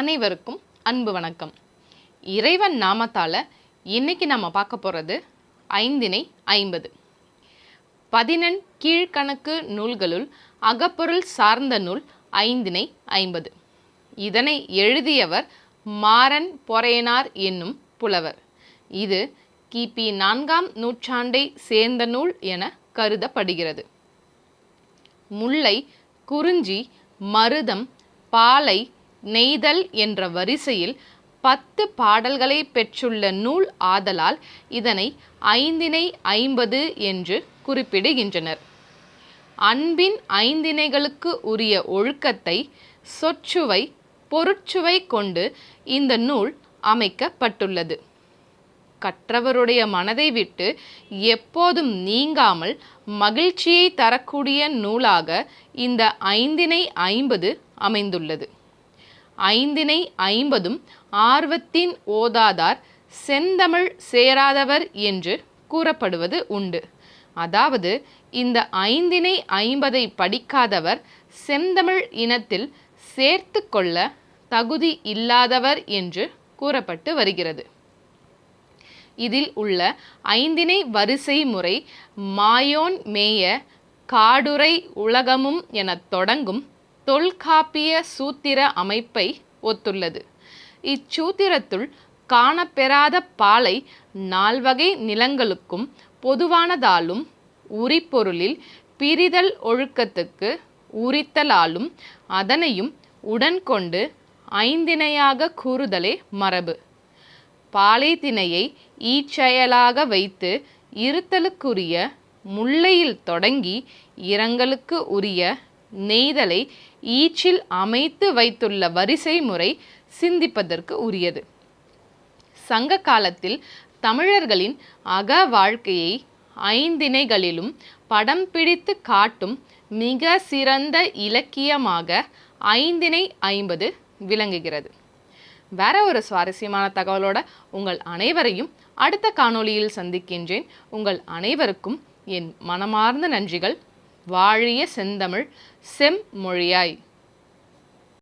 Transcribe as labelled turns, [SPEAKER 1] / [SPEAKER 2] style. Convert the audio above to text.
[SPEAKER 1] அனைவருக்கும் அன்பு வணக்கம். இறைவன் நாமத்தால் இன்னைக்கு நம்ம பார்க்க போகிறது ஐந்தினை 50. 11 கீழ்கணக்கு நூல்களுள் அகப்பொருள் சார்ந்த நூல் ஐந்தினை 50. இதனை எழுதியவர் மாறன் பொறையனார் என்னும் புலவர். இது கிபி 4ஆம் நூற்றாண்டை சேர்ந்த நூல் என கருதப்படுகிறது. முல்லை, குறிஞ்சி, மருதம், பாலை, நெய்தல் என்ற வரிசையில் 10 பாடல்களை பெற்றுள்ள நூல் ஆதலால் இதனை ஐந்தினை 50 என்று குறிப்பிடுகின்றனர். அன்பின் ஐந்திணைகளுக்கு உரிய ஒழுக்கத்தை சொற்சுவை, பொருட்சுவை கொண்டு இந்த நூல் அமைக்கப்பட்டுள்ளது. கற்றவருடைய மனதை விட்டு எப்போதும் நீங்காமல் மகிழ்ச்சியை தரக்கூடிய நூலாக இந்த ஐந்தினை 50 அமைந்துள்ளது. ஐந்தினை 50ம் ஆர்வத்தின் ஓதாதார் செந்தமிழ் சேராதவர் என்று கூறப்படுவது உண்டு. அதாவது இந்த ஐந்தினை 50ஐ படிக்காதவர் செந்தமிழ் இனத்தில் சேர்த்து கொள்ள தகுதி இல்லாதவர் என்று கூறப்பட்டு வருகிறது. இதில் உள்ள ஐந்தினை வரிசை முறை மாயோன் மேய காடுரை உலகமும் என தொடங்கும் தொல்காப்பிய சூத்திர அமைப்பை ஒத்துள்ளது. இச்சூத்திரத்துள் காணப்பெறாத பாலை 4 வகை நிலங்களுக்கும் பொதுவானதாலும் உரிப்பொருளில் பிரிதல் ஒழுக்கத்துக்கு உரித்தலாலும் அதனையும் உடன்கொண்டு ஐந்திணையாக கூறுதலே மரபு. பாலை திணையை ஈச்செயலாக வைத்து இருத்தலுக்குரிய முல்லையில் தொடங்கி இரங்கலுக்கு உரிய நெய்தலை ஈச்சில் அமைத்து வைத்துள்ள வரிசை முறை சிந்திப்பதற்கு உரியது. சங்க காலத்தில் தமிழர்களின் அக வாழ்க்கையை ஐந்திணைகளிலும் படம் பிடித்து காட்டும் மிக சிறந்த இலக்கியமாக ஐந்தினை 50 விளங்குகிறது. வேற ஒரு சுவாரஸ்யமான தகவலோட உங்கள் அனைவரையும் அடுத்த காணொளியில் சந்திக்கின்றேன். உங்கள் அனைவருக்கும் என் மனமார்ந்த நன்றிகள். வாழிய செந்தமிழ் செம்மொழியாய்.